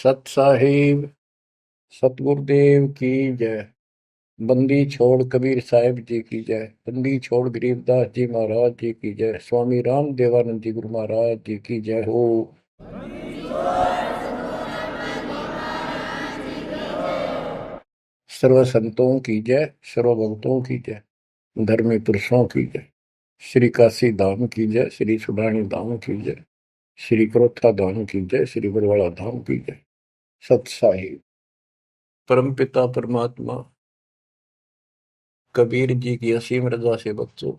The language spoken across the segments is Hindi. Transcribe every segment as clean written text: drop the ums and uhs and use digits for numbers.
सत साहिब सतगुरुदेव की जय। बंदी छोड़ कबीर साहिब जी की जय। बंदी छोड़ गरीबदास जी महाराज जी की जय। स्वामी राम देवानंद जी गुरु महाराज जी की जय हो। सर्व संतों की जय, सर्व भक्तों की जय, धर्मी पुरुषों की जय। श्री काशी धाम की जय, श्री सुडानी धाम की जय, श्री क्रोथा धाम की जय, श्री बरवाड़ा धाम की जय। सत साहिब परमपिता परमात्मा कबीर जी की असीम रजा से बच्चों,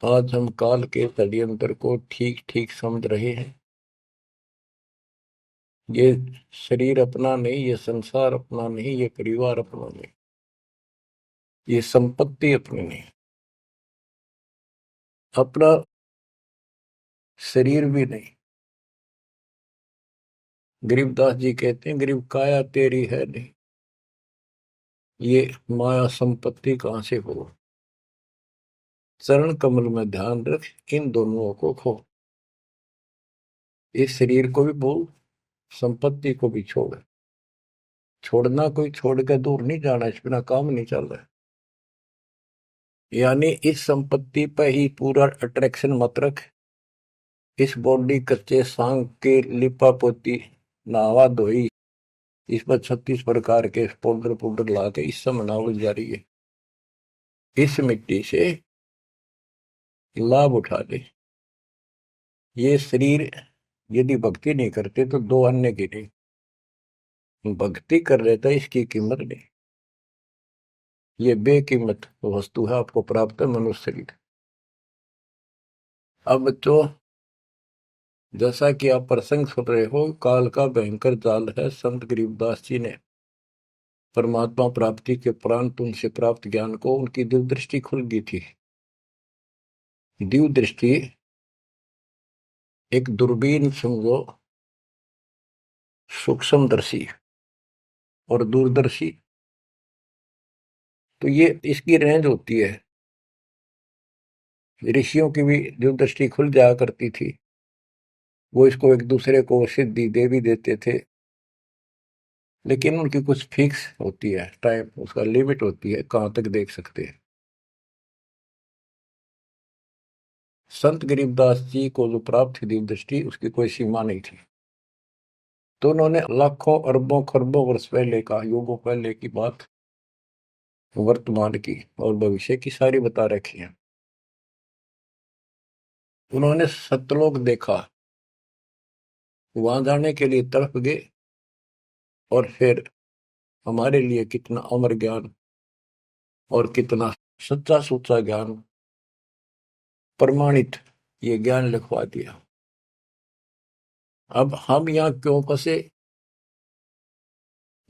आज हम काल के षड्यंत्र को ठीक ठीक समझ रहे हैं। ये शरीर अपना नहीं, ये संसार अपना नहीं, ये परिवार अपना नहीं, ये संपत्ति अपनी नहीं, अपना शरीर भी नहीं। गरीबदास जी कहते हैं, गरीब काया तेरी है नहीं, ये माया संपत्ति कहां से हो। चरण कमल में ध्यान रख, इन दोनों को खो। इस शरीर को भी भूल, संपत्ति को भी छोड़। छोड़ना कोई छोड़ के दूर नहीं जाना, इस बिना काम नहीं चल रहा है। यानी इस संपत्ति पर ही पूरा अट्रैक्शन मत रख। इस बॉडी कच्चे सांग के लिपा पोती नहावा धोई, इस पर 36 प्रकार के पाउडर पाउडर ला के इस समय नावल जा रही है। इस मिट्टी से लाभ उठा ले। ये शरीर यदि भक्ति नहीं करते तो दो अन्य की नहीं, भक्ति कर रहे थे इसकी कीमत नहीं। ये बेकीमत वस्तु है, आपको प्राप्त है मनुष्य शरीर। अब तो जैसा कि आप प्रसंग सुन रहे हो, काल का भयंकर जाल है। संत गरीबदास जी ने परमात्मा प्राप्ति के उपरांत उनसे प्राप्त ज्ञान को उनकी दिव्य दृष्टि खुल गई थी। दिव्य दृष्टि एक दूरबीन समझो, सूक्ष्मदर्शी और दूरदर्शी। तो ये इसकी रेंज होती है। ऋषियों की भी दिव्य दृष्टि खुल जाया करती थी, वो इसको एक दूसरे को सिद्धि दे भी देते थे, लेकिन उनकी कुछ फिक्स होती है टाइम, उसका लिमिट होती है कहां तक देख सकते हैं। संत गरीबदास जी को जो प्राप्त थी दिव्य दृष्टि, उसकी कोई सीमा नहीं थी। तो उन्होंने लाखों अरबों खरबों वर्ष पहले का, युगों पहले की बात वर्तमान की और भविष्य की सारी बता रखी है। उन्होंने सतलोक देखा, वहां जाने के लिए तड़प गए, और फिर हमारे लिए कितना अमर ज्ञान और कितना सच्चा सुच्चा ज्ञान प्रमाणित ये ज्ञान लिखवा दिया। अब हम यहाँ क्यों फंसे,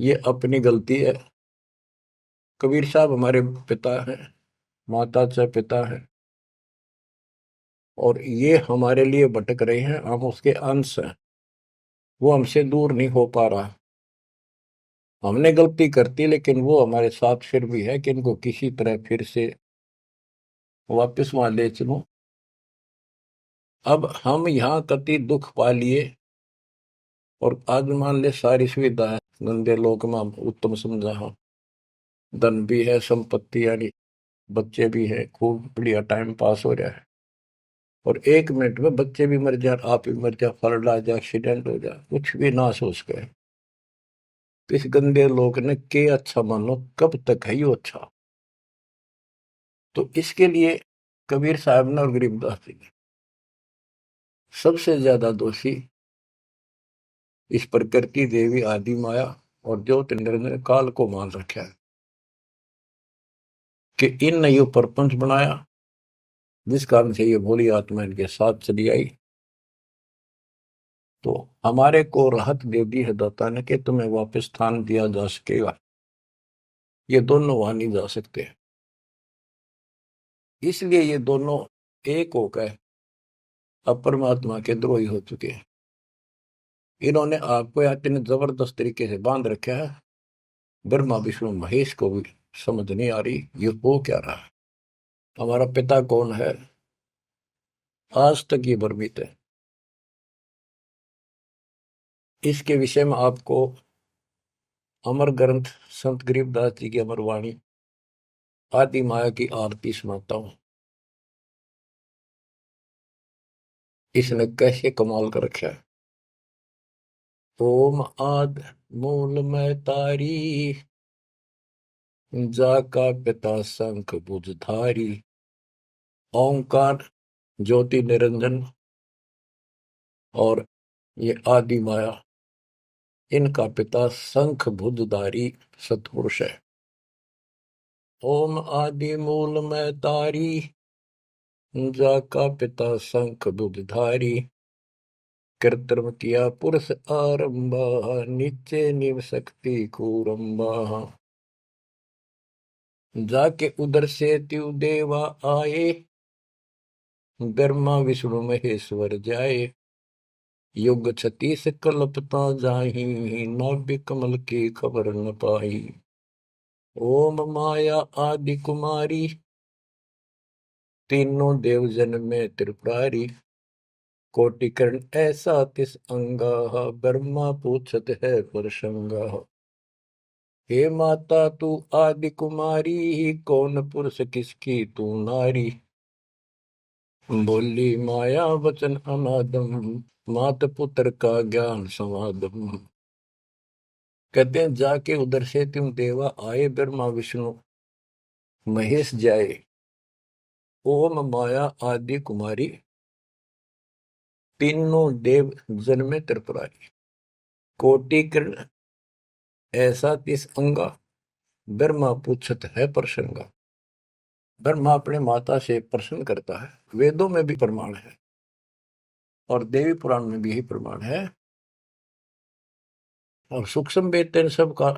ये अपनी गलती है। कबीर साहब हमारे पिता हैं, माता से पिता है, और ये हमारे लिए भटक रहे हैं, हम उसके अंश हैं। वो हमसे दूर नहीं हो पा रहा। हमने गलती करती, लेकिन वो हमारे साथ फिर भी है कि इनको किसी तरह फिर से वापस वहां ले चलो। अब हम यहाँ कति दुख पा लिए, और आज मान ले सारी सुविधा है, गंदे लोक में हम उत्तम समझा हो, धन भी है, संपत्ति यानी बच्चे भी है, खूब बढ़िया टाइम पास हो रहा है, और एक मिनट में बच्चे भी मर जाए, आप भी मर जाए, फ्लड आ जाए, एक्सीडेंट हो जाए, कुछ भी ना सोच गए। तो इस गंदे लोग ने के अच्छा मानो, कब तक है यो अच्छा। तो इसके लिए कबीर साहब ने और गरीबदास जी ने सबसे ज्यादा दोषी इस प्रकृति देवी आदि माया और ज्योतिन्द्र ने काल को मान रखा है कि इन ने यो प्रपंच बनाया, जिस कारण से ये भोली आत्मा इनके साथ चली आई। तो हमारे को राहत दे दी है दाता ने कि तुम्हें वापस स्थान दिया जा सकेगा। ये दोनों वहां नहीं जा सकते, इसलिए ये दोनों एक होकर अब परमात्मा के द्रोही हो चुके हैं। इन्होंने आपको इतने जबरदस्त तरीके से बांध रखा है, ब्रह्मा विष्णु महेश को भी समझ नहीं आ रही ये हो क्या रहा है। हमारा पिता कौन है, आज तक ये भ्रमित है। इसके विषय में आपको अमर ग्रंथ संत गरीबदास जी की अमर वाणी आदि माया की आरती सुनाता हूं। इसने कैसे कमाल कर रखा है। ओम आद मूल में तारी, जाका पिता शंख भुजधारी। ओंकार ज्योति निरंजन और ये आदि माया, इनका पिता शंख भुजधारी सतपुरुष है। ओम आदि मूल में तारी, जाका पिता शंख भुजधारी। कृत्रिम किया पुरुष आरंभा, नीचे निव शक्ति कूरंबा। जाके उधर से त्यु देवा आए, ब्रह्मा विष्णु महेश्वर जाए। युग 36 कल्पता जाही, नाभि कमल की खबर न पाई। ओम माया आदि कुमारी, तीनों देव जन में त्रिपुरारी। कोटि कर्ण ऐसा तिस अंगा, ब्रह्मा पूछत है परसंगा। हे माता तू आदि कुमारी, कौन पुरुष किसकी तू नारी। बोली माया वचन अनादम, मात पुत्र का ज्ञान समादम। कहते हैं जाके उधर से तुम देवा आए, ब्रह्मा विष्णु महेश जाए। ओम माया आदि कुमारी, तीनों देव जन्मे त्रिपुरारी। कोटि कर्ण ऐसा तिस अंगा, ब्रह्मा पूछत है प्रसंगा। ब्रह्मा अपने माता से प्रश्न करता है। वेदों में भी प्रमाण है और देवी पुराण में भी यही प्रमाण है। और सूक्ष्म वेद तेन सब का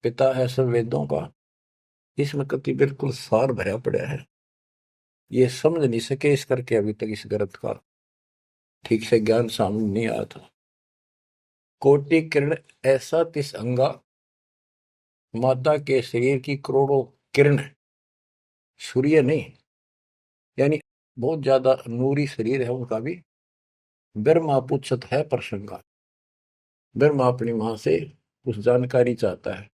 पिता है, सब वेदों का। इसमें कति बिल्कुल सार भरा पड़ा है। ये समझ नहीं सके इस करके अभी तक इस ग्रंथ का ठीक से ज्ञान सामने नहीं आया था। कोटि किरण ऐसा तिस अंगा, माता के शरीर की करोड़ों किरण, सूर्य नहीं, यानी बहुत ज्यादा नूरी शरीर है उनका भी। ब्रह्मा पूछत है प्रसंगा। ब्रह्मा अपनी मां से कुछ जानकारी चाहता है।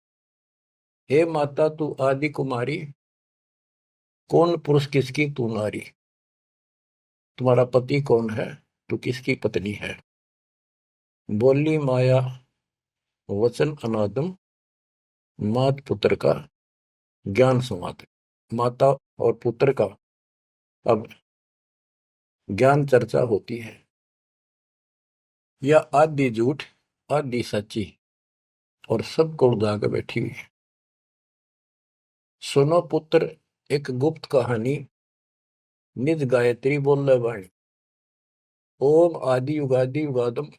हे माता तू आदि कुमारी, कौन पुरुष किसकी तू नारी। तुम्हारा पति कौन है, तू किसकी पत्नी है। बोली माया वचन अनादम, मात पुत्र का ज्ञान संवाद। माता और पुत्र का अब ज्ञान चर्चा होती है। यह आदि झूठ आदि सच्ची और सबको उड़ा के बैठी हुई है। सुनो पुत्र एक गुप्त कहानी, निज गायत्री बोल वाणी। ओम आदि युगादि युगादम,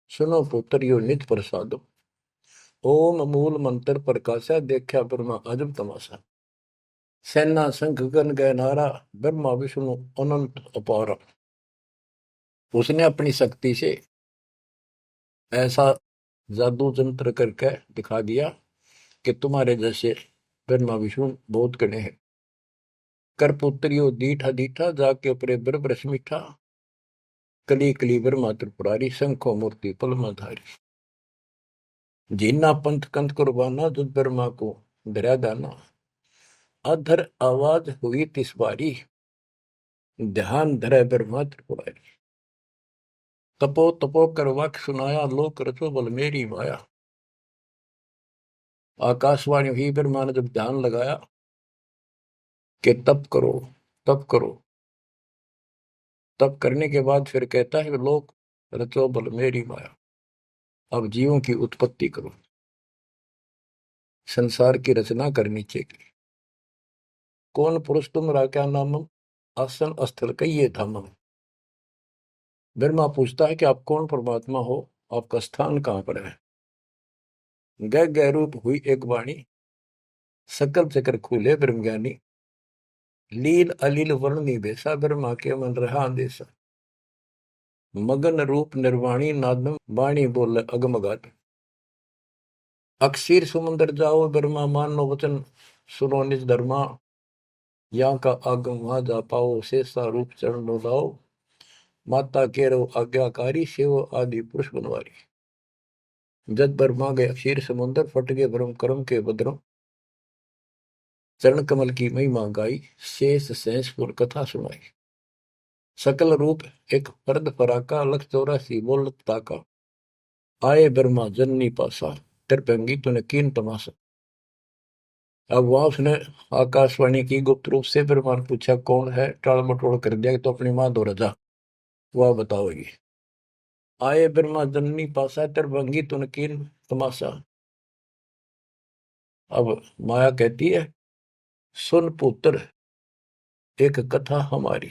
सुनो पुत्र यो निज प्रसादम। ओम मूल मंत्र प्रकाशा, देखा ब्रह्मा अजब तमाशा। सेना संख गण गए नारा, ब्रह्मा विष्णु अनंत अपारा। उसने अपनी शक्ति से ऐसा जादू जंत्र करके दिखा दिया कि तुम्हारे जैसे ब्रह्मा विष्णु बहुत कड़े हैं। कर पुत्रियो दीठा दीठा, जाके अपने ब्रह्म मीठा। कली कली ब्रह्मा त्रिपुरारी, शंखो मूर्ति पलमाधारी। जीना पंथ कंथ कुर्बाना, जुद ब्रह्मा को दरिया दाना। अधर आवाज हुई तिस बारी, ध्यान धरे ब्रह्मा त्रिपुरारी। तपो तपो कर वाक्य सुनाया, लोक रचो बल मेरी माया। आकाशवाणी हुई, ब्रह्मा ने जब ध्यान लगाया कि तप करो तप करो। तप करने के बाद फिर कहता है लोक रचो बल मेरी माया। अब जीवों की उत्पत्ति करो, संसार की रचना करनी चाहिए। कौन पुरुष तुम क्या नामम, आसन स्थल कहिए धामम। ब्रह्मा पूछता है कि आप कौन परमात्मा हो, आपका स्थान कहां पर है। गह गह रूप हुई एक वाणी, सकल चक्र खूले ब्रह्मज्ञानी। लील अलील वर्णी बेसा, ब्रह्मा के मन रहा अंदेशा। मगन रूप निर्वाणी नादम, वाणी बोले अगमगात। अक्षीर समुद्र जाओ, ब्रह्मा मानो वचन सुनो निज धर्मा। यहाँ का आगम वहां जा पाओ, शेषा रूप चरण लाओ। माता केरो आज्ञाकारी शिव आदि पुरुष बनवारी। जद ब्रह्मा गया क्षीर समुद्र फट गए ब्रह्म कर्म के बद्रम। चरण कमल की महिमा गाई शेष सहसपुर कथा सुनाई। सकल रूप एक फर्द फराका लख 84 बोलत ताका। आए ब्रह्मा जननी पासा तिरपंगी तूने कीन तमाशा। अब वहां उसने आकाशवाणी की गुप्त रूप से ब्रह्मा ने पूछा कौन है, टाल मटोल कर दिया तो अपनी मां दो रजा वह बताओगी। आए ब्रह्मा जननी पासा तिरपंगी तूने कीन तमाशा। अब माया कहती है सुन पुत्र एक कथा हमारी।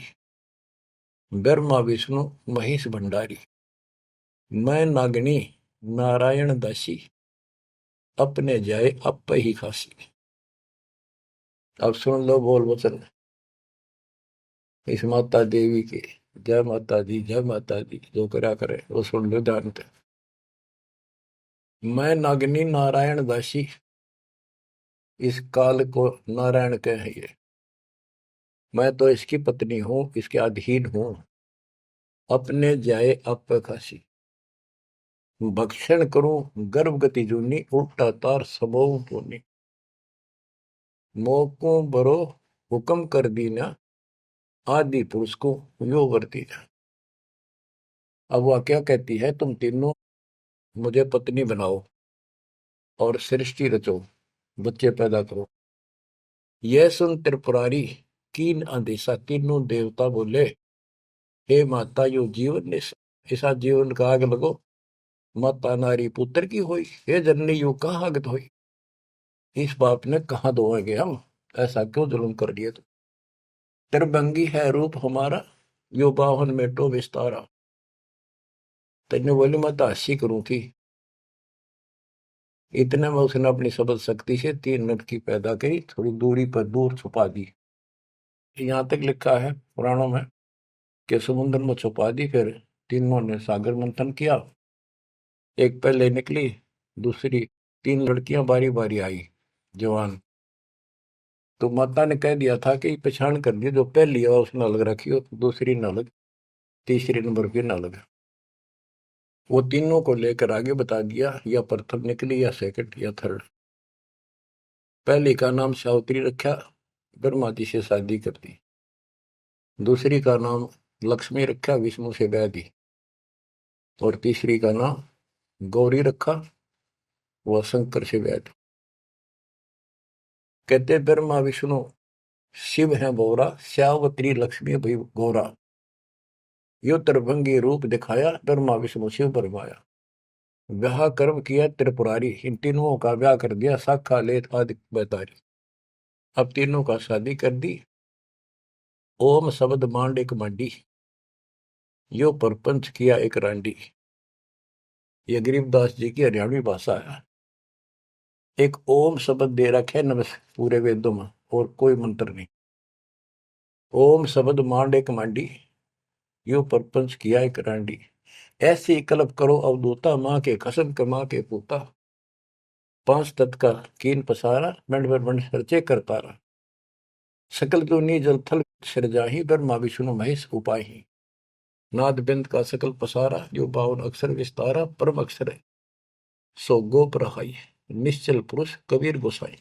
ब्रह्मा विष्णु महेश भंडारी। मैं नागनी नारायण दासी अपने जाए अप ही खासी। अब सुन लो बोल वचन इस माता देवी के। जय माता दी जय माता दी जो करा करे वो सुन लो ध्यान से। मैं नागनी नारायण दासी इस काल को नारायण कहिए। मैं तो इसकी पत्नी हूं इसके अधीन हूं। अपने जाए अप खासी भक्षण करूं गर्भगति जूनी उल्टा तार सबों पुनी। मोको बरो हुक्म कर दीना आदि पुरुष को यो वर्ती है। अब वह क्या कहती है तुम तीनों मुझे पत्नी बनाओ और सृष्टि रचो बच्चे पैदा करो। यह सुन त्रिपुरारी कीन आदेशा तीनों देवता बोले हे माता यो जीवन ऐसा जीवन का आग लगो। माता नारी पुत्र की होई हे जननी यू कहाँ आगत होई। इस बाप ने कहाँ दोगे हम ऐसा क्यों जुल्म कर दिया तुम। त्रिभंगी है रूप हमारा यो बाहन में टो विस्तारा। तेने बोली मैं तो हंसी करूं थी। इतने में उसने अपनी सबल शक्ति से 3 लड़की पैदा करी थोड़ी दूरी पर दूर छुपा दी। यहां तक लिखा है पुराणों में कि समुद्र में छुपा दी। फिर तीनों ने सागर मंथन किया। एक पहले निकली दूसरी 3 लड़कियां बारी बारी आई जवान। तो माता ने कह दिया था कि पहचान कर दी जो पहली है उसने अलग रखी हो दूसरी न अलग तीसरी नंबर की न अलग। वो तीनों को लेकर आगे बता दिया या प्रथम निकली या सेकंड या थर्ड। पहली का नाम सावित्री रखा ब्रह्मा जी से शादी कर दी। दूसरी का नाम लक्ष्मी रखा विष्णु से ब्याह दी। और तीसरी का नाम गौरी रखा वह शंकर से ब्याह दी। कहते ब्रह्मा विष्णु शिव है बोरा श्यावत्री लक्ष्मी भई गौरा। यो त्रिभंगी रूप दिखाया ब्रह्मा विष्णु शिव बरमाया। ब्याह कर्म किया त्रिपुरारी इन तीनों का ब्याह कर दिया साखा लेत आदि बैतारी। अब तीनों का शादी कर दी। ओम शब्द मांड एक मंडी यो परपंच किया एक रांडी। ये गरीबदास जी की हरियाणवी भाषा है। एक ओम शब्द दे रखे नमस् पूरे वेदों में और कोई मंत्र नहीं। ओम शब्द मांड एक मांडी यो परपंच किया एक रांडी। ऐसी कल्प करो अवधूता माँ के कसम कमा के पूता। 5 तत्व का कीन पसारा मंड मंड सर्चे करता रहा। सकल दुनी जल थल सिरजाही ब्रह्मा विष्णु महेश उपाही। नाद बिंद का सकल पसारा जो 52 अक्षर विस्तारा परम अक्षर है सो गोप रहाई। निश्चल पुरुष कबीर गोसाई।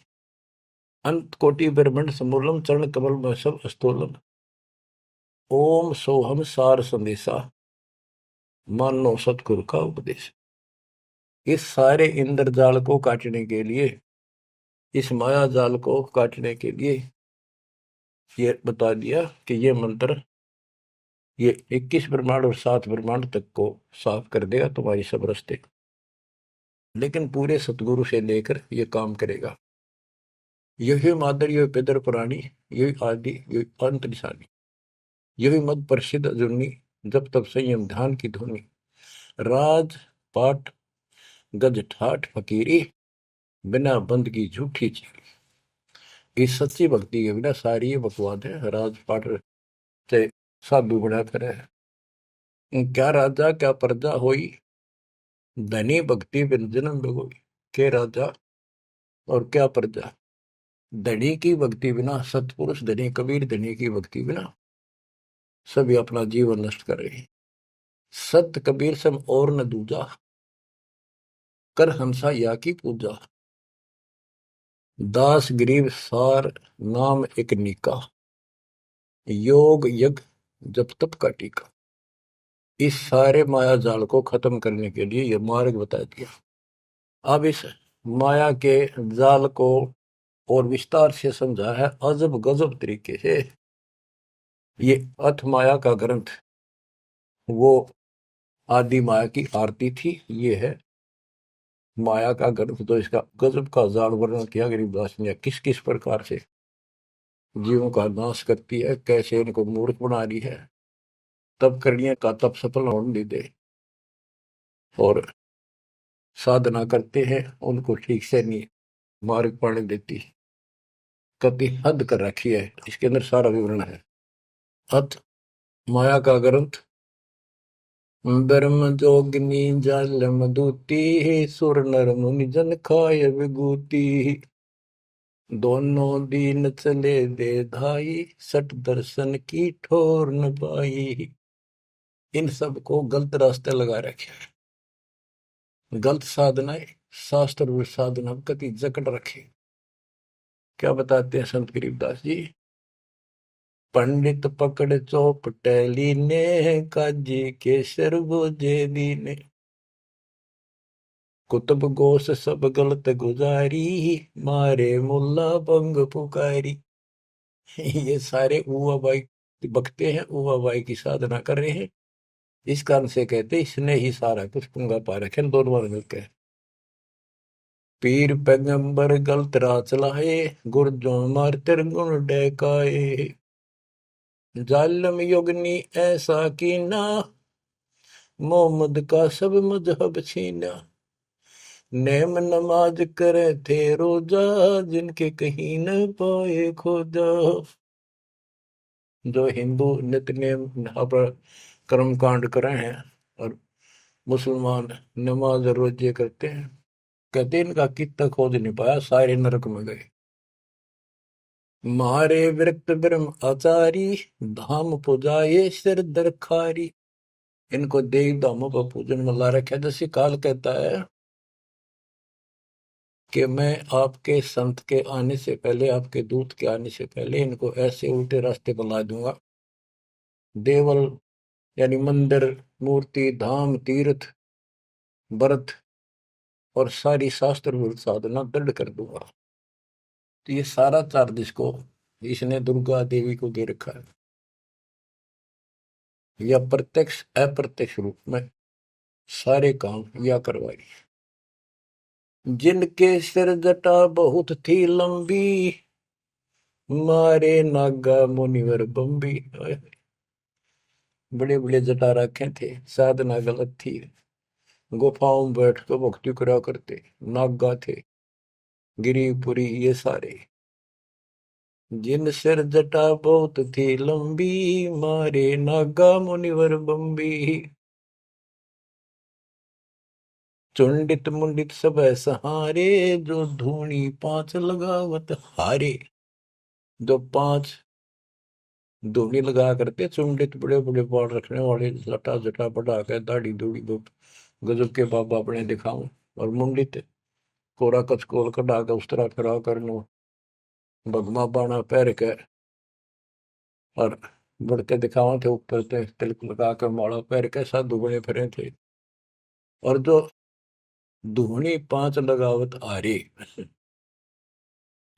अंत कोटि ब्रह्मंड समूलम चरण कमल में सब अस्तोलम। ओम सोहम सार संदेशा मानो सतगुरु का उपदेश। इस सारे इंद्रजाल को काटने के लिए इस माया जाल को काटने के लिए ये बता दिया कि ये मंत्र ये 21 ब्रह्मांड और 7 ब्रह्मांड तक को साफ कर देगा तुम्हारी सब रास्ते। लेकिन पूरे सतगुरु से लेकर ये काम करेगा। यही मादर यही पितर पुराणी यही आदि यही अंत निशानी। यही मद प्रसिद्ध जुर्नी जब तब संयम ध्यान की धुनी। राज पाठ गज ठाठ फकीरी बिना बंद की झूठी चीरी। इस सच्ची भक्ति के बिना सारी ये बकवाद है। राज पाठ से साधु बना फिरे। क्या राजा क्या प्रजा होई धनी भक्ति बिन जन्म भगोई। के राजा और क्या प्रजा। धनी की भक्ति बिना सतपुरुष धनी कबीर धनी की भक्ति बिना सभी अपना जीवन नष्ट कर रहे हैं। सत कबीर सम और न दूजा, कर हंसा या की पूजा। दास गरीब सार नाम एक नीका, योग यज्ञ जप तप का टीका। इस सारे माया जाल को खत्म करने के लिए यह मार्ग बता दिया। अब इस माया के जाल को और विस्तार से समझा है अजब गजब तरीके से। ये अथ माया का ग्रंथ वो आदि माया की आरती थी। ये है माया का ग्रंथ। तो इसका गजब का जाल वर्णन किया गरीबदास ने, किस किस प्रकार से जीवों का नाश करती है, कैसे इनको मूर्ख बना रही है, तब करने का तब सफल होने नहीं दे, और साधना करते हैं उनको ठीक से नहीं मार्ग पाने देती, कति हद कर रखी है। इसके अंदर सारा विवरण है। अत माया का ग्रंथ ब्रह्म जोगिनी जल मधुती, सुर नर मुनि जन खाय विभूति। दोनों दीन चले दे धाई, सट दर्शन की ठोर न पाई। इन सब को गलत रास्ते लगा रखे, गलत साधनाएं, शास्त्र साधना कति जकड़ रखे। क्या बताते हैं संत गरीबदास जी? पंडित पकड़ चौपटेली ने, काजी केसर बोझे दीने। कुतुब गोस सब गलत गुजारी, मारे मुल्ला बंग पुकारी। ये सारे उवा बाई बकते हैं, उवा बाई की साधना कर रहे हैं। इस कारण से कहते इसने ही सारा कुछ पुंगा पा रखे दोनों मिलकर। पीर पैगंबर गलत राह चलाए, गुरजों मार तेर गुण डहकाए। जालिम युगनी ऐसा कीना, मोहम्मद का सब मजहब छीना। नेम नमाज करे थे रोजा, जिनके कहीं न पाए खोजा। जो हिंदू नित्य नेम पर कर्म कांड कर रहे हैं और मुसलमान नमाज रोजे करते हैं, कहते इनका कितना खोज नहीं पाया, सारे नरक में गए। मारे विरक्त ब्रह्म आचारी, धाम पुजाए सिर दरखारी। इनको देव धामों का पूजन में ला रखा। जैसे काल कहता है कि मैं आपके संत के आने से पहले, आपके दूत के आने से पहले इनको ऐसे उल्टे रास्ते पर ला दूंगा। देवल यानी मंदिर, मूर्ति, धाम, तीर्थ, व्रत और सारी शास्त्र साधना दृढ़ कर दूंगा। तो ये सारा चार्ज इसको इसने दुर्गा देवी को दे रखा है, या प्रत्यक्ष अप्रत्यक्ष रूप में सारे काम या करवाई। जिनके सिर जटा बहुत थी लंबी, मारे नागा मुनिवर बम्बी। बड़े बड़े जटा रखे थे, साधना गलत थी, गुफाओं में बैठ कर भक्ति करा करते, नागा थे, गिरिपुरी ये सारे। जिन सिर जटा बहुत थी लंबी, मारे नागा मुनिवर बम्बी। चुंडित मुंडित सब सहारे, जो धूनी पांच लगावत हारे। जो पांच धूनी लगा करते, चुंडित बड़े बड़े बाल रखने वाले, लटा जटा बढ़ा के दाढ़ी दूढ़ी गजब के बाबा अपने दिखाऊं, और मुंडित कोरा कचकोल कटा के उस तरह फिरा कर भगमा बाणा पैर के और बढ़ते दिखावा थे, ऊपर से तिलक लगा कर माला पैर के साधु बने फिरे थे। और जो धूनी पांच लगावत आरे,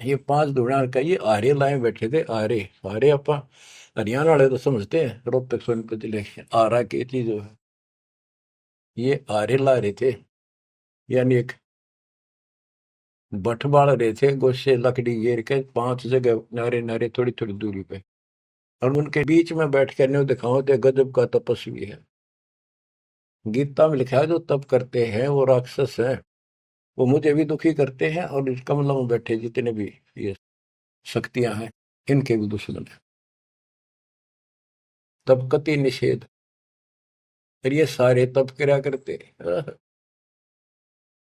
ये पांच धूणा का ये आरे लाए बैठे थे। आरे आरे अपा हरियाणा वाले तो समझते हैं, रोहतक सोनीपत जिले आरा की चीज है। ये आरे ला रहे थे, यानी एक बठ बाल रहे थे, गोशे लकड़ी घेर के पांच जगह नारे नारे थोड़ी थोड़ी दूरी पे, और उनके बीच में बैठ कर न्यू दिखाओ थे गजब का तपस्वी है। गीता में लिखा है जो तप करते हैं वो राक्षस है, वो मुझे भी दुखी करते हैं, और इस कमलों में बैठे जितने भी ये शक्तियां हैं इनके भी दुश्मन है। तब कति निषेध, और ये सारे तप करा करते।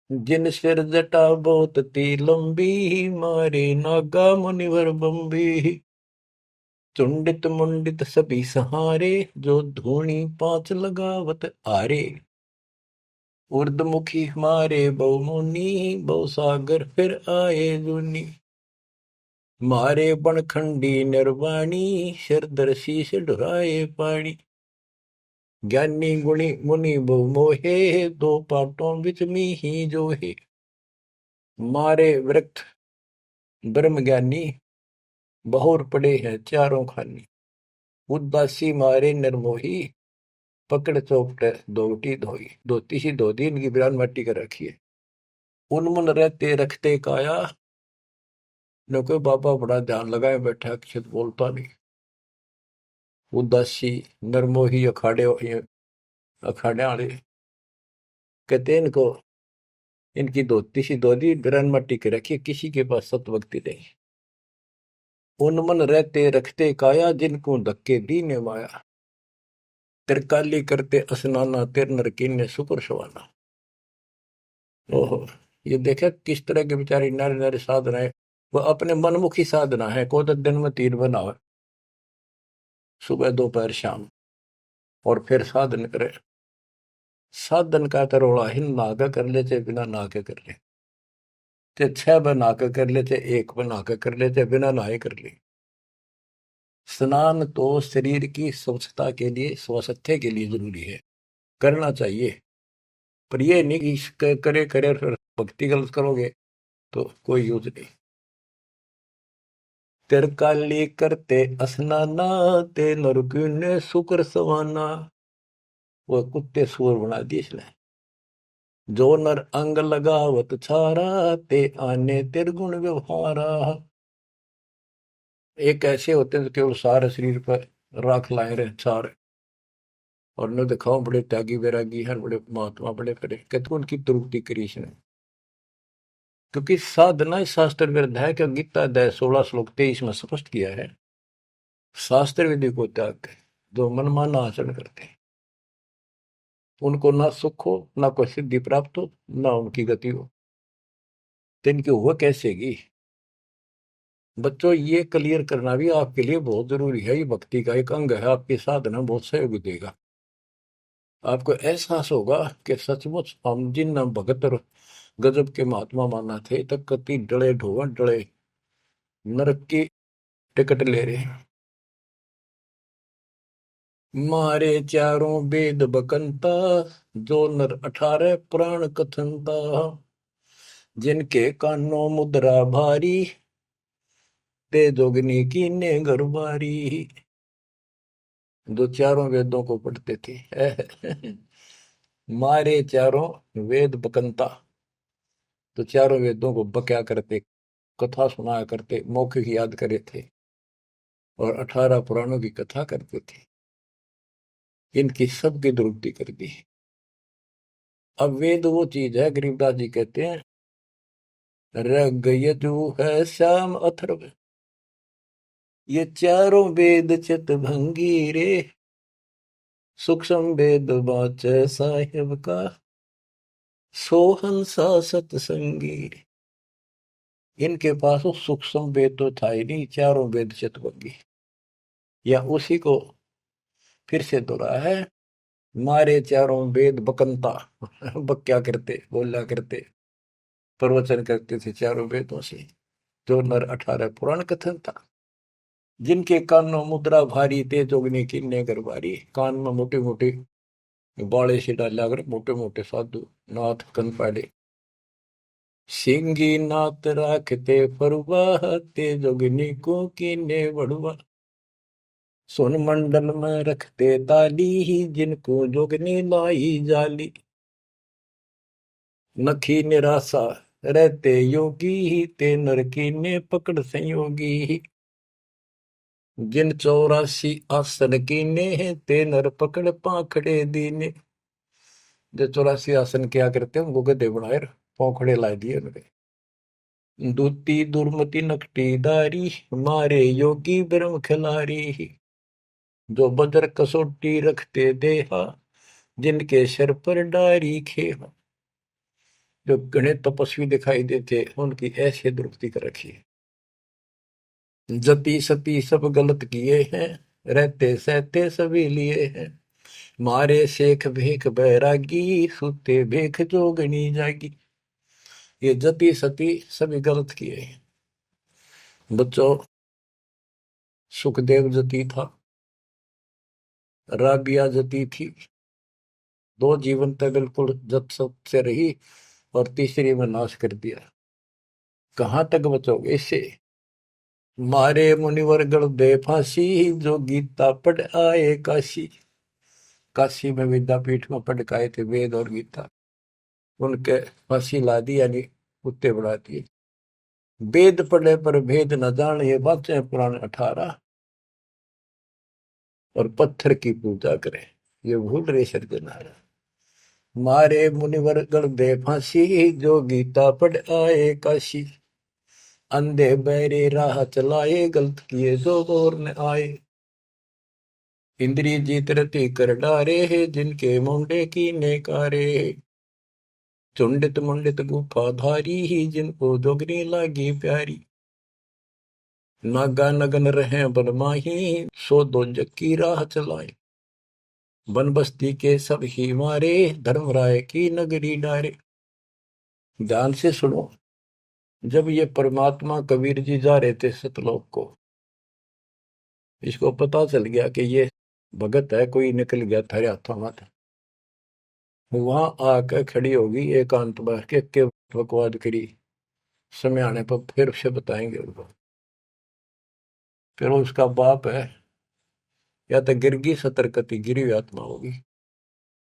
जिन सिर जटा बहुत ती लंबी, मारे नागा मुनिवर बम्बी। चुंडित मुंडित सभी सहारे, जो धूणी पांच लगावत आरे। उर्दमुखी हमारे बहुमुनि, बहु सागर फिर आए जुनी। मारे बनखंडी निर्वाणी, सिरधर शीश ढुराए पानी। ज्ञानी गुणी मुनि बहु मोहे, दो पाटों बिच ही जो है। मारे वृक्ष ब्रह्म ज्ञानी, बहुर पड़े हैं चारों खानी। उदासी मारे निर्मोही, पकड़ चौपटे दोटी धोई। धोती सी धो दी, इनकी बिरान मट्टी कर रखी है। उनमुन रहते रखते काया, न कोई बाबा बड़ा ध्यान लगाए बैठा, अक्षत बोलता नहीं। उदासी निर्मोही अखाड़े वाले कहते इनको, इनकी धोती सी धो दी, बिरान मट्टी कर रखी है, किसी के पास सतभक्ति नहीं। उनमन रहते रखते काया, जिनको धक्के दी ने माया। तिरकाली करते स्नाना, तिर नर कीन्हे सुपर सवाना। ओहो, ये देखा किस तरह के बेचारी नारे नारे साधना है। वो अपने मनमुखी साधना है। को तो दिन में 3 बनावे, सुबह दोपहर शाम, और फिर साधन करे। साधन का तरोड़ा हिन नागा कर ले, चाहे बिना नाके कर ले, चाहे 6 बना के कर ले, चाहे 1 बना के कर ले, चाहे बिना नहाए कर ले। स्नान तो शरीर की स्वच्छता के लिए, स्वास्थ्य के लिए जरूरी है, करना चाहिए। पर ये नहीं कि करे करे फिर भक्ति गलत करोगे तो कोई यूज नहीं। तिरकाली करते स्नाना, ते नरकुने शुक्र सवाना। वो कुत्ते सुअर बना दिए इसने। जो नर अंग लगावत छारा, ते आने तिरगुण व्यवहारा। एक ऐसे होते हैं जो केवल सारे शरीर पर राख लाए रहे छार, और न दिखाओ बड़े त्यागी वैरागी हैं, बड़े महात्मा, बड़े करे, कहते उनकी तृप्ति करी इसने। क्योंकि साधना शास्त्र विरुद्ध है कि गीता अध्याय 16 श्लोक 23 में स्पष्ट किया है, शास्त्र विधि को त्याग के जो मनमाना आचरण करते हैं, उनको ना सुख हो, ना कोई सिद्धि प्राप्त हो, ना उनकी गति हो। तो इनकी हुआ कैसेगी? बच्चों, ये क्लियर करना भी आपके लिए बहुत जरूरी है। ये भक्ति का एक अंग है, आपकी साधना बहुत सहयोग देगा। आपको एहसास होगा कि सचमुच हम जिन भगत और गजब के महात्मा माना थे, तक कति डले ढोवन डले नरक की टिकट ले रहे हैं। मारे चारों वेद बकंता, जो नर 18 पुराण कथनता। जिनके कानों मुद्रा भारी, ते जोगनी कीने घरबारी। जो चारों वेदों को पढ़ते थे। मारे चारों वेद बकंता, तो चारों वेदों को बक्या करते, कथा सुनाया करते, मौखिक याद करे थे, और 18 पुराणों की कथा करते थे। इनकी सबकी दुरुक्ति कर दी। अब वेद वो चीज है, गरीबदास जी कहते हैं, रग यजु है श्याम अथर्व, ये चारों वेद चित भंगी रे। सूक्ष्म वेद बाच साहिब का, सोहंसा सतसंगी। इनके पास वो सूक्ष्म वेद तो था ही नहीं, चारों वेद चित भंगी। या उसी को फिर से दोहरा है, मारे चारों वेद बकंता। बक्या करते, बोला करते, प्रवचन करते थे चारों वेदों से, जो नर 18 पुराण कथन था। जिनके कानों मुद्रा भारी, ते जोगनी कीने गरबारी। कान में मोटे मोटे बाले से डाला कर, मोटे मोटे साधु नाथ कन पाड़े। सिंगी नाथ राखते फरुआ, ते जोगनी को कीने बड़ुआ। सोन मंडल में रखते ताली, जिनको जोगनी लाई जाली। नखी निराशा रहते योगी, ते नर कीने पकड़ संयोगी। जिन 84 आसन कीने, ते नर पकड़ पाखड़े दीने। जो 84 आसन क्या करते हैं, उनको गधे बनाए पौखड़े ला दिए उनके। दूती दुर्मति नकटी दारी, मारे योगी ब्रह्म खिलारी। जो बजर कसोटी रखते देहा, जिनके सिर पर डारी खेहा। जो गणे तपस्वी दिखाई देते, उनकी ऐसे दुरुक्ति कर रखी है। जति सती सब गलत किए हैं, रहते सहते सभी लिए हैं। मारे शेख भेख बैरागी, सुते भेख जोगनी जागी। ये जति सती सभी गलत किए हैं। बच्चों, सुखदेव जति था, राबिया जति थी। दो जीवन तक बिल्कुल जत सत से रही और तीसरी में नाश कर दिया। कहां तक बचोगे इससे? मारे मुनिवर गण दे फांसी, जो गीता पढ़ आए काशी। काशी में विद्यापीठ में पढ़ के आए थे वेद और गीता, उनके फांसी ला दी, यानी कुत्ते बढ़ा दिए। वेद पढ़े पर भेद न जान, ये बातें पुराण 18। और पत्थर की पूजा करें, ये भूल रहे सृजनहारा। मारे मुनिवर गण दे फांसी, जो गीता पढ़ आए काशी। अंधे बहरे राह चलाए, गलत किए जो और न आए। इंद्री जीत रति कर डारे है, जिनके मुंडे की नेकारे। चुंडित मुंडित गुफा धारी ही, जिनको जोगनी लागी प्यारी। नागा नगन रहे बनमाही, सो दो की राह चलाए। बन बस्ती के सब ही मारे, धर्मराय की नगरी डारे। ध्यान से सुनो। जब ये परमात्मा कबीर जी जा रहे थे सतलोक को, इसको पता चल गया कि ये भगत है, कोई निकल गया थारे हाथों में। वहां आकर खड़ी होगी एकांत में के बकवाद करी। समय आने पर फिर से बताएंगे उनको। फिर उसका बाप है, या तो गिरगी सतर्कती गिरी हुई आत्मा होगी,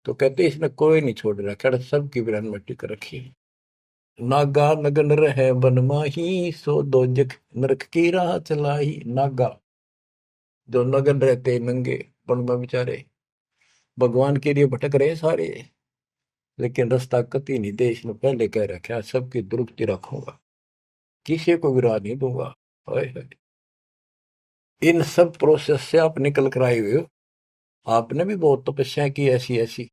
तो कहते इसने कोई नहीं छोड़ रखा, सबकी बिरान मट्टी कर रखी। नागा नगन रहे बनमाही, सो दो जख नरक की राह चलाई। नागा जो नगन रहते नंगे वन में बेचारे, भगवान के लिए भटक रहे सारे, लेकिन रास्ता कति नहीं दे। इसने पहले कह रखा सबकी दुरुक्ति रखूंगा, किसी को विराह नहीं दूंगा। इन सब प्रोसेस से आप निकल कर आए हुए हो। आपने भी बहुत तपस्या की ऐसी ऐसी,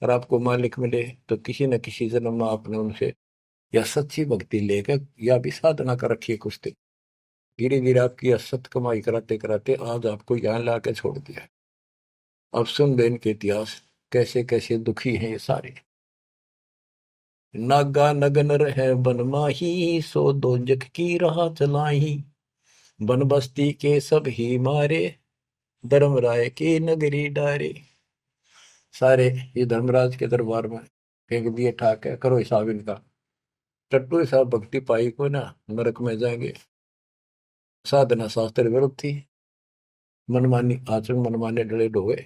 और आपको मालिक मिले तो किसी न किसी जन्म में आपने उनसे या सच्ची भक्ति लेकर या भी साधना कर रखी है कुछ दिन। धीरे धीरे आपकी असत कमाई कराते कराते आज आपको यहाँ ला के छोड़ दिया। अब सुन दे इनके इतिहास, कैसे कैसे दुखी हैं ये सारे। नागा नगन रहे बनमाही, सो दो जग की राह चलाई। बन बस्ती के सब ही मारे, धर्मराय की नगरी डारे। सारे ये धर्मराज के दरबार में फेंक दिए ठाक, करो हिसाब इनका। टट्टू हिसाब भक्ति पाई को ना नरक में जाएंगे। साधना शास्त्र विरुद्ध थी, मनमानी आचरण, मनमाने डले ढोए,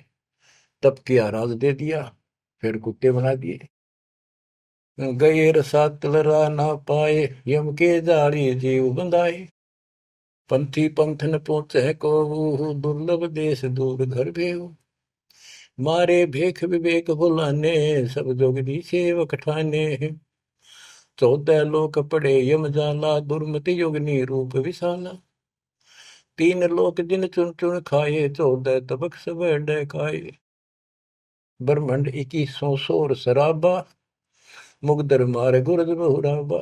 तब किया राज दे दिया, फिर कुत्ते बना दिए। गए रसात तलरा ना पाए, यम के जाली जीव बंधाए। पंथी पंथ न पहुंचे को, दुर्लभ देश दूर घर भेऊ। मारे भेख विवेक बुलाने, सब जोगनी सेवक ठाने। 14 लोक पड़े यम जाला, दुर्मति योगनी रूप विशाला। 3 लोक जिन चुन चुन खाए, 14 तबक सब डकाए। ब्रह्मंड 21 सोर शराबा, मुगदर मार गुरद बहुराबा।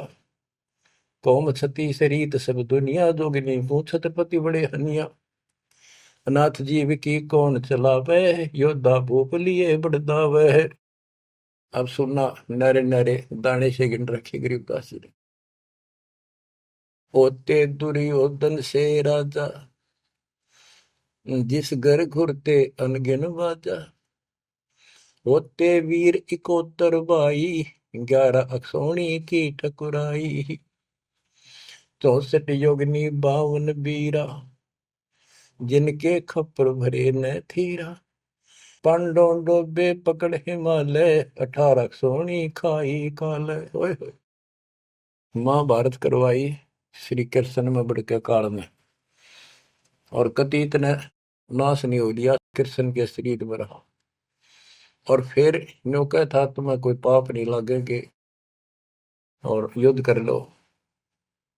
कौम छती शरीत सब दुनिया, जोगनी पूछत पति बड़े हनिया। अनाथ जीव की कौन चलावे, योद्धा भूप लिए बड़दावे। अब सुनना, नारे नारे दाने से गिन रखे गरीबदास जी ने। होते दुर्योधन से राजा, जिस घर घुरते अनगिन बाजा। होते वीर 71 भाई, 11 अक्षौणी की ठकुराई। 64 योगनी 52 बीरा, जिनके खप्पर भरे न थीरा। पांडों डोबे पकड़ हिमालय, 18 अक्षौणी खाई काल। ओए होए, महाभारत करवाई श्री कृष्ण में बड़के काल में, और कति इतने नाश नहीं हो लिया कृष्ण के शरीर में रहा। और फिर न्यो कह था तुम्हें कोई पाप नहीं लगेगे और युद्ध कर लो।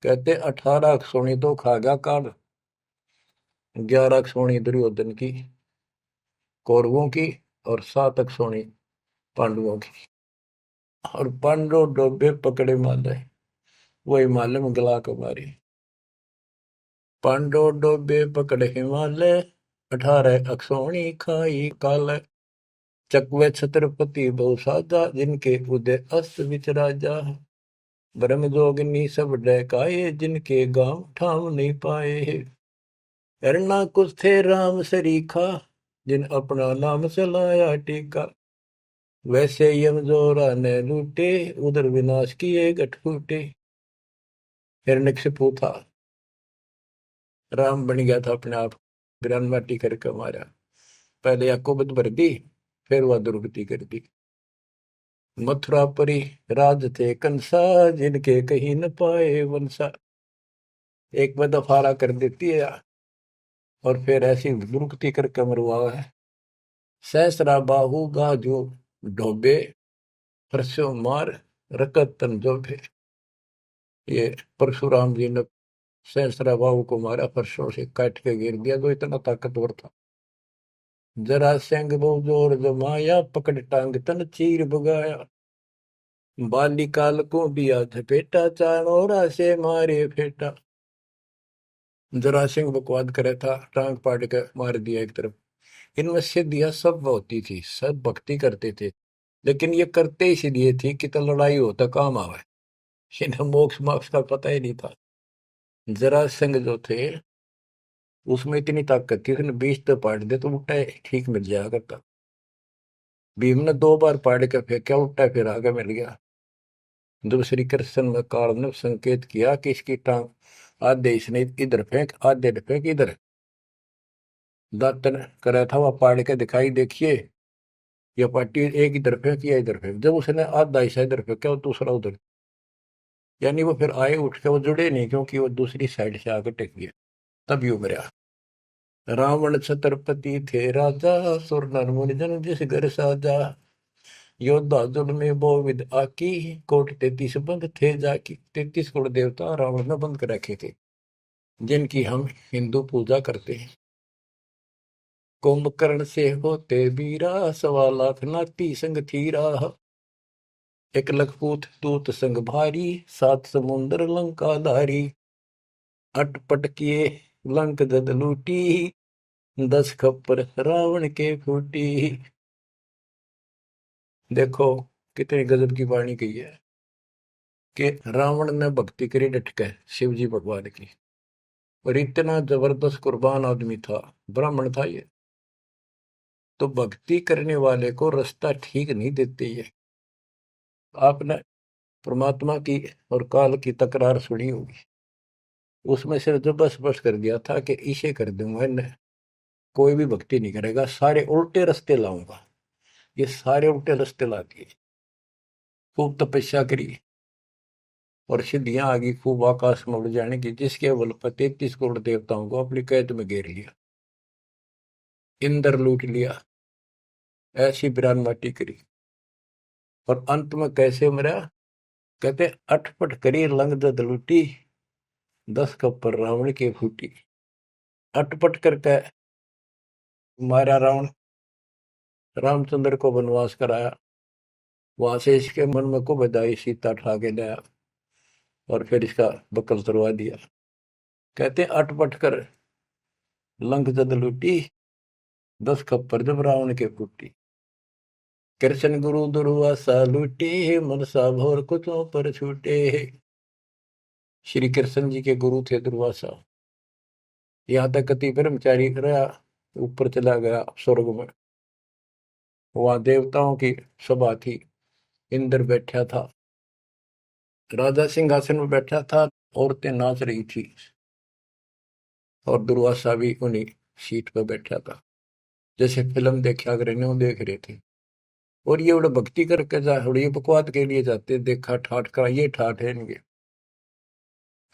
कहते 18 अक्षौणी तो खा गया काल, 11 अक्षौणी दुर्योधन की कौरवों की, और 7 अक्षौणी पांडवों की। और पांडव डोबे पकड़े हिमालय, वो हिमालय में गला को मारी। पांडो डोबे पकड़ हिमालय, 18 अक्षौणी खाई काल। चकवे छत्रपति बहु साजा, जिनके उदय अस्त विच राजा। ब्रह्म जोगिनी सब डहकाए, जिनके गांव ठाम नहीं पाए। अरना कुछ थे राम सरीखा, जिन अपना नाम चलाया टीका। वैसे यम जोरा ने लूटे, उधर विनाश किए गठ फूटे। हिरण्यकशिपु था, राम बन गया था अपने आप, ग्रान माटी करके मारा। पहले याकोबत भर दी, फिर वह दुर्गति कर दी। मथुरापुरी राज थे कंसा, जिनके कहीं न पाए वंशा। एक में दफारा कर देती है और फिर ऐसी दुर्गति करके मरवा है। सहस्रा बाहु गाजो ढोबे, परसों मार रकत तन जोबे। ये परशुराम जी ने सहस्रा बाहु को मारा, परसों से काट के गिर दिया, जो इतना ताकतवर था। जरा सिंह बहु जोर जमाया, पकड़ टांग तन चीर भगाया। बालिकाल को दिया झपेटा, चाणोरा से मारे फेटा। जरा सिंह बकवाद करे था, टांग पाड़ के मार दिया एक तरफ। इनमें सिद्धियां सब होती थी, सब भक्ति करते थे, लेकिन ये करते इसलिए थी कि तो लड़ाई हो तो काम आवे। इन्हें मोक्ष मोक्ष का पता ही नहीं था। जरा सिंह जो थे उसमें इतनी ताकत थी, उसने 20 तो पाड़ दे तो उल्टा ठीक मिल जाया करता। भीम ने 2 बार पाड़ के फेंका, उल्टा फिर आगे मिल गया। जब श्री कृष्ण में काल ने संकेत किया कि इसकी टांग आधे इसने इधर फेंक, आधे फेंक इधर, दातन करा था वह पाड़ के दिखाई, देखिए ये पार्टी एक इधर फेंक या इधर फेंक। जब उसने आधा हिस्सा इधर फेंका और दूसरा उधर, यानी वो फिर आए उठ के, वो जुड़े नहीं, क्योंकि वो दूसरी साइड से आगे टेक गया, तब यू मरा। रावण छत्रपति थे राजा, सुर नर मुनि जन जिस घर साजा। योद्धा जुल में बहुविध आकी, कोट 33 बंद थे जाकी। 33 कोट देवता रावण ने बंद कर रखे थे, जिनकी हम हिंदू पूजा करते हैं। कुंभकर्ण से होते वीरा, 1.25 लाख नाती संग थीरा। 1 लाख पूत दूत संग भारी, 7 समुंदर लंका धारी। अटपट किए लंक जद लूटी, 10 खप्पर रावण के फूटी। देखो कितनी गजब की वाणी कही है कि रावण ने भक्ति करी डट के शिव जी भगवान की, और इतना जबरदस्त कुर्बान आदमी था, ब्राह्मण था ये। तो भक्ति करने वाले को रास्ता ठीक नहीं देते ये। आपने परमात्मा की और काल की तकरार सुनी होगी, उसमें सिर्फ जो बस बस कर दिया था कि इसे कर दूंगा, इन्हें कोई भी भक्ति नहीं करेगा, सारे उल्टे रास्ते लाऊंगा। ये सारे उल्टे रास्ते ला दिए। खूब तपस्या करी और सिद्धियां आ गई, खूब आकाश में उड़ जाने की, जिसके बल पर 33 करोड़ देवताओं को अपनी कैद में घेर लिया, इंद्र लूट लिया, ऐसी बिरान माटी करी। और अंत में कैसे मरा? कहते अटपट करी लंग दद लूटी, 10 कप्पर रावण के फूटी। अटपट करके मारा रावण, रामचंद्र को वनवास कराया, वहां से इसके मन में को बधाई, सीता ठा के लाया और फिर इसका बकल तुड़वा दिया। कहते अटपट कर लंक जद लूटी, 10 खप्पर जब रावण के फूटी। कृष्ण गुरु दुर्वासा लूटे, मनसा भोर कुचों पर छूटे। श्री कृष्ण जी के गुरु थे दुर्वासा। यहाँ तक कति ब्रह्मचारी रहा, ऊपर चला गया स्वर्ग में, वहां देवताओं की सभा थी, इंद्र बैठा था, राजा सिंहासन में बैठा था, औरतें नाच रही थी और दुर्वासा भी उन्हीं सीट पर बैठा था, जैसे फिल्म देखा कर देख रहे थे। और ये बड़ा भक्ति करके जा, ये बकवाद के लिए जाते, देखा ठाठ का, ये ठाठ है इनके।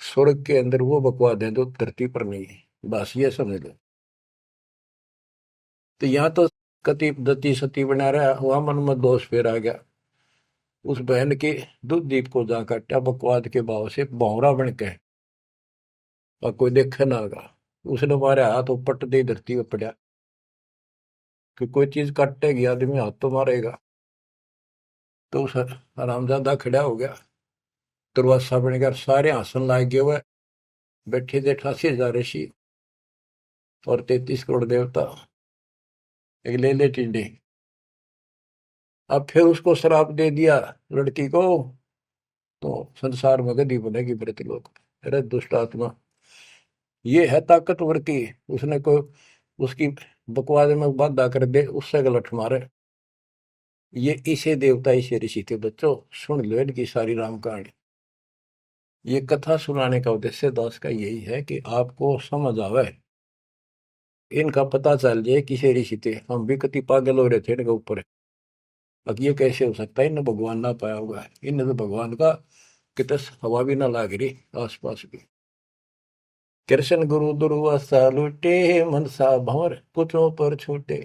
स्वर्ग के अंदर वो बकवाद है जो धरती पर नहीं है, बस ये समझ लो। तो यहाँ तो कति दती सती बना रहा, वहां मन में दोष फिर आ गया। उस बहन के दूध दीप को जा काटा बकवाद के भाव से, भौरा बन के, और कोई देखे ना आगा। उसने मारे हाथ पट दे धरती पर पड़ा, कि कोई चीज काटेगी आदमी हाथ तो मारेगा। तो उस हरामजादा खड़ा हो गया, दुर्वासा बन गया, सारे हंसन लाग गए हुए। बैठे थे 88,000 ऋषि और 33 करोड़ देवता, एक ले ले टिंडे। अब फिर उसको श्राप दे दिया लड़की को, तो संसार में गति बनेगी मृतलोक। अरे दुष्ट आत्मा, ये है ताकतवर की, उसने कोई उसकी बकवास में बाधा कर दे, उससे गलत मारे। ये इसे देवता इसे ऋषि थे बच्चों, सुन लो इनकी सारी राम कहानी। ये कथा सुनाने का उद्देश्य दास का यही है कि आपको समझ आवे, इनका पता चल जाए किसे ऋषि थे। हम भी कति पागल हो रहे थे इनके ऊपर, अब ये कैसे हो सकता है, इन्हें भगवान ना पाया होगा, इन्हें तो भगवान का कितने हवा भी ना लाग रही आसपास भी। कृष्ण गुरु दुर्वासा लुटे, मनसा भंवर पुछों पर छूटे।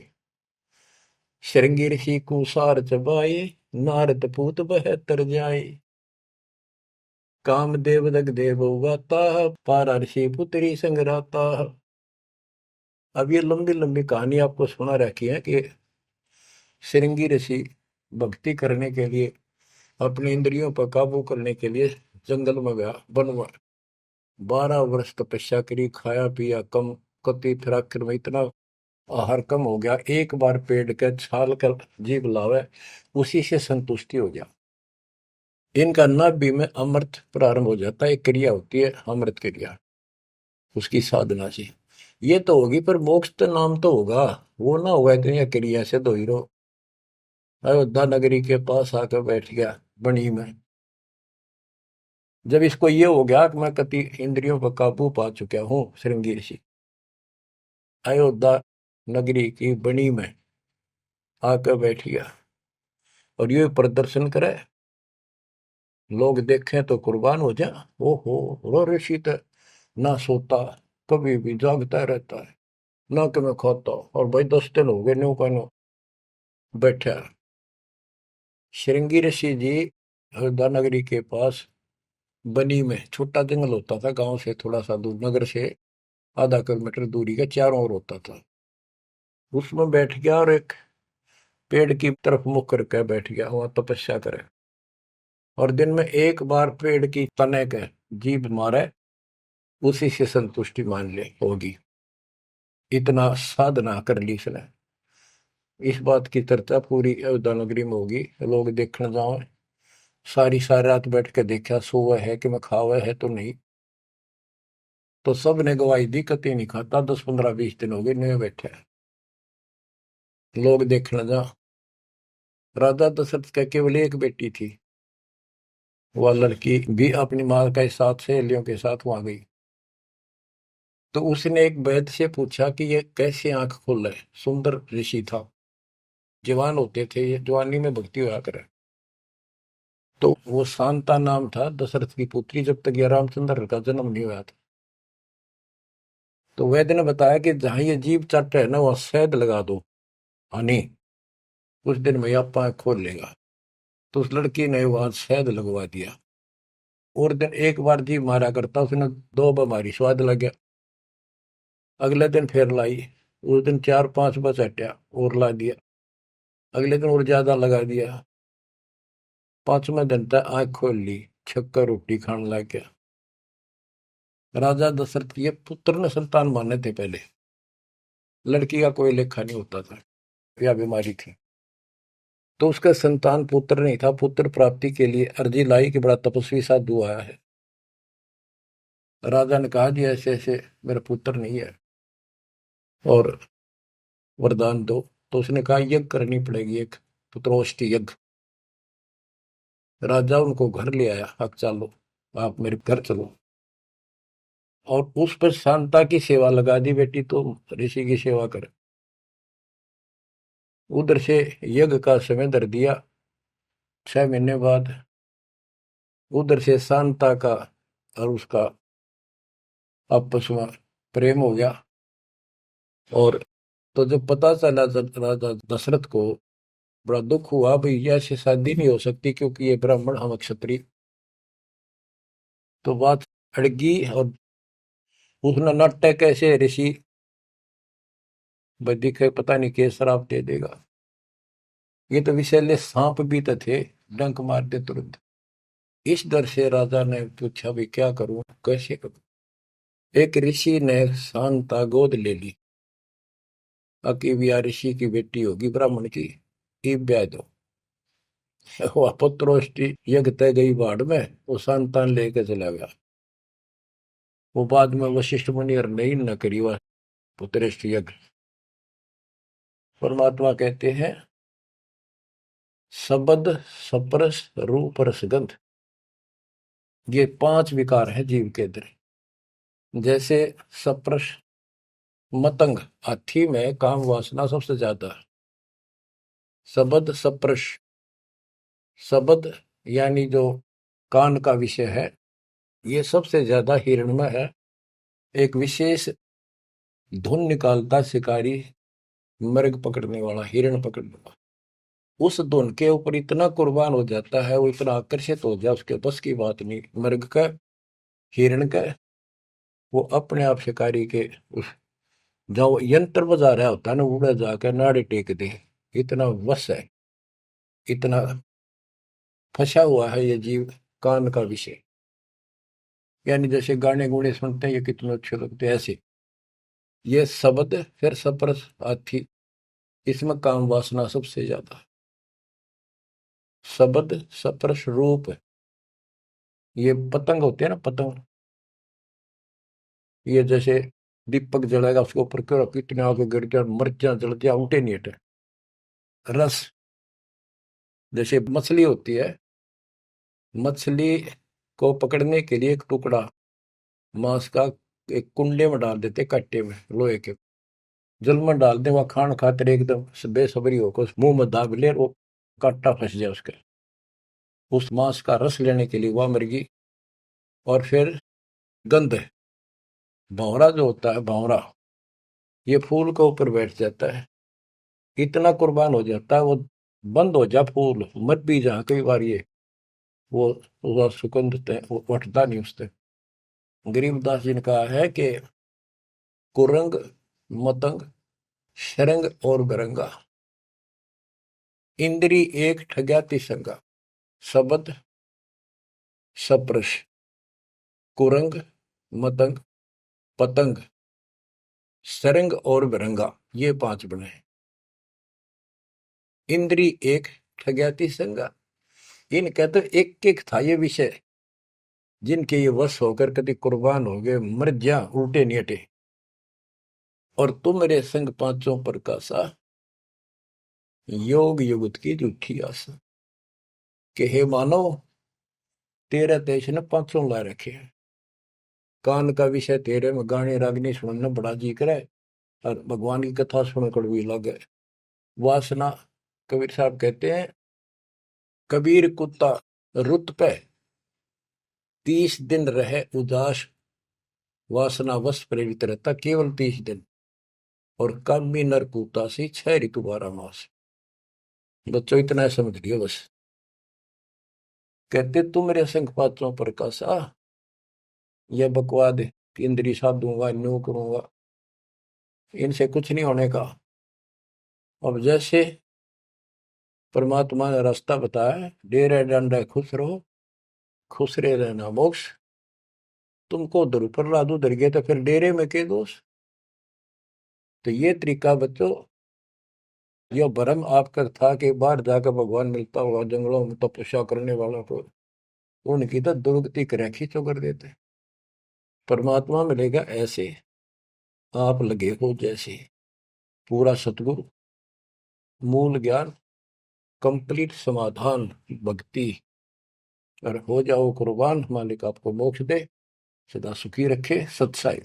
श्रृंगी ऋषि कुसार चबाए, नारद पूत बहतर जाए। कामदेव दग देव गाता, पारा ऋषि पुत्री संगराता। अब ये लंबी लंबी कहानी आपको सुना रखी है कि श्रृंगी ऋषि भक्ति करने के लिए, अपनी इंद्रियों पर काबू करने के लिए जंगल में गया, वन में 12 वर्ष तपस्या करी, खाया पिया कम, कति फिर आखिर में इतना आहार कम हो गया, एक बार पेड़ के छाल कर जीभ लावे, उसी से संतुष्टि हो गया। इनका नाभि में अमृत प्रारंभ हो जाता है, एक क्रिया होती है अमृत क्रिया, उसकी साधना से ये तो होगी, पर मोक्ष तो नाम तो होगा, वो ना होगा इतनी क्रिया से दो हीरो। अयोध्या नगरी के पास आकर बैठ गया बनी में। जब इसको ये हो गया कि मैं कति इंद्रियों पर काबू पा चुका हूं, श्रृंगी ऋषि अयोध्या नगरी की बनी में आकर बैठ गया और ये प्रदर्शन करे, लोग देखें तो कुर्बान हो जाए। ओहो, रो ऋषि तो ना सोता, कभी भी जागता रहता है, ना कि मैं खाता, और भाई 10 दिन हो गए न्यू का न्यू बैठा। श्रृंगी ऋषि जी अयोध्या नगरी के पास बनी में, छोटा जंगल होता था, गांव से थोड़ा सा दूर, नगर से आधा किलोमीटर दूरी का चारों ओर होता था, उसमें बैठ गया और एक पेड़ की तरफ मुख करके बैठ गया, वहां तपस्या करे। और दिन में एक बार पेड़ की तने के जीभ मारे, उसी से संतुष्टि मान ले होगी। इतना साधना कर ली इसने। इस बात की चर्चा पूरी अयोध्या नगरी में होगी, लोग देखने जाओ। सारी सारी रात बैठ के देखा, सोवा है कि मैं खावा है तो नहीं, तो सब ने गवाही दी कति नहीं खाता, 10 15 20 दिन हो गए नहीं बैठे, लोग देखने जा। राजा दशरथ का केवल एक बेटी थी, वह लड़की भी अपनी माँ के साथ सहेलियों के साथ वहां गई। तो उसने एक वैद्य से पूछा कि ये कैसे आंख खोल रहे, सुंदर ऋषि था, जवान होते थे, ये जवानी में भक्ति हुआ करे। तो वो शांता नाम था, दशरथ की पुत्री, जब तक ये रामचंद्र का जन्म नहीं हुआ था। तो वैद्य ने बताया कि जहां ये जीभ चट है ना, वहां शहद लगा दो हनी, कुछ दिन में आप आंख खोल लेगा। तो उस लड़की ने वहां शहद लगवा दिया, और दिन एक बार जीभ मारा करता, उसने 2 बार स्वाद लग गया। अगले दिन फिर लाई, उस दिन 4 5 बस हटा और ला दिया, अगले दिन और ज्यादा लगा दिया। 5वें दिन तक आंख खोल ली, छक्का रोटी खाने लग गया। राजा दशरथ के पुत्र ने संतान माने थे पहले, लड़की का कोई लेखा नहीं होता था, या बीमारी थी, तो उसका संतान पुत्र नहीं था। पुत्र प्राप्ति के लिए अर्जी लाई कि बड़ा तपस्वी साधु आया है। राजा ने कहा जी ऐसे ऐसे मेरा पुत्र नहीं है और वरदान दो। तो उसने कहा यज्ञ करनी पड़ेगी, एक पुत्रोष्टि यज्ञ। राजा उनको घर ले आया, अब चलो आप मेरे घर चलो, और उस पर शांता की सेवा लगा दी, बेटी तो ऋषि की सेवा करे। उधर से यज्ञ का समय धर दिया, 6 महीने बाद उधर से शांता का और उसका आपस में प्रेम हो गया। और तो जब पता चला राजा दशरथ को बड़ा दुख हुआ, भाई ये ऐसी शादी नहीं हो सकती क्योंकि ये ब्राह्मण हम क्षत्रिय। तो बात अड़गी और उसने नाटक कैसे ऋषि भाई दिखे, पता नहीं के श्राप दे देगा। ये तो विषैले सांप भी तो थे, डंक मार दे तुरंत। इस डर से राजा ने पूछा भी क्या करूं, कैसे करूं। एक ऋषि ने शांता गोद ले ली। अकीबिया ऋषि की बेटी होगी ब्राह्मण की, ईब ब्याह दो। वह पुत्रोष्टि यज्ञ तय गई बाढ़ में, वो संतान लेके चला गया। वो बाद में वशिष्ठ मुनि और नहीं न करी वह पुत्रेष्टि यज्ञ। परमात्मा कहते हैं शब्द सप्रस रूप रसगंध, ये 5 विकार है जीव के अंदर। जैसे सप्रस मतंग, हाथी में काम वासना सबसे ज्यादा है। शब्द सप्रस, शब्द यानी जो कान का विषय है, ये सबसे ज्यादा हिरण में है। एक विशेष धुन निकालता शिकारी, मृग पकड़ने वाला, हिरण पकड़ने वाला, उस धुन के ऊपर इतना कुर्बान हो जाता है, वो इतना आकर्षित हो जाए, उसके बस की बात नहीं मृग का, हिरण का। वो अपने आप शिकारी के उस जो यंत्र बजा रहा होता है ना, उड़ा जाकर नाड़े टेक दे, इतना वश है, इतना फंसा हुआ है ये जीव कान का विषय। यानी जैसे गाने गुणे सुनते हैं ये कितने अच्छे लगते हैं, ऐसे ये शब्द फिर सप्रस हाथी, इसमें काम वासना सबसे ज्यादा। शब्द सप्रस रूप, ये पतंग होते हैं ना, पतंग, ये जैसे दीपक जलाएगा उसके ऊपर क्यों कितने आगे गिर गया, मिर्चा जल गया, उल्टे नहीं हटे। रस, जैसे मछली होती है, मछली को पकड़ने के लिए एक टुकड़ा मांस का एक कुंडे में डाल देते, कट्टे में लोहे के, जल में डाल दे, वह खान खातिर एकदम बेसब्री होकर मुंह में दाब ले, वो कांटा फंस जाए उसके, उस मांस का रस लेने के लिए वह मुर्गी। और फिर गंध, भंवरा जो होता है, भंवरा ये फूल के ऊपर बैठ जाता है, इतना कुर्बान हो जाता है, वो बंद हो जा फूल मत भी जा, कई बार ये वो सुगंध वो उठता नहीं उससे। गरीबदास जी ने कहा है कि कुरंग मतंग शरंग और गरंगा, इंद्री एक ठग्याति संगा। शब्द सप्रश, कुरंग मतंग पतंग सरंग और बिरंगा, ये 5 बने। इंद्री एक ठग्याति संगा, इनका तो एक एक था ये विषय, जिनके ये वश होकर कभी कुर्बान हो गए, मर जा, उल्टे नहीं हटे। और तुम मेरे संग पांचों प्रकाशा, योग युगत की झूठी आशा। कि हे मानव, तेरे देश ने 500 ला रखे हैं, कान का विषय तेरे में गाने रागनी सुनना बड़ा जी करे, और भगवान की कथा सुन कड़वी लगे। वासना, कबीर साहब कहते हैं कबीर कुत्ता रुत पे 30 दिन रहे उदास, वासना वश प्रेरित रहता केवल 30 दिन, और कामी नर कुत्ता सी 6 ऋतु 12 मास। बच्चों इतना समझ लियो बस। कहते तुम मेरे संग पात्रों पर कासा, यह बकवाद इंद्री साधूंगा, न्यू करूंगा, इनसे कुछ नहीं होने का। अब जैसे परमात्मा ने रास्ता बताया, डेरे डंडा खुश रहो, खुश रहे रहना मोक्ष। तुमको उधर ऊपर ला दो, उधर गए तो फिर डेरे में के दोष। तो ये तरीका बच्चों, यह भ्रम आपका था कि बाहर जाकर भगवान मिलता होगा जंगलों में तपस्या करने वालों को, उनकी तो दुर्गति कर खींचो कर देते। परमात्मा मिलेगा ऐसे, आप लगे हो जैसे, पूरा सतगुरु, मूल ज्ञान, कंप्लीट समाधान, भक्ति, और हो जाओ कुर्बान, मालिक आपको मोक्ष दे, सदा सुखी रखे। सत्साई।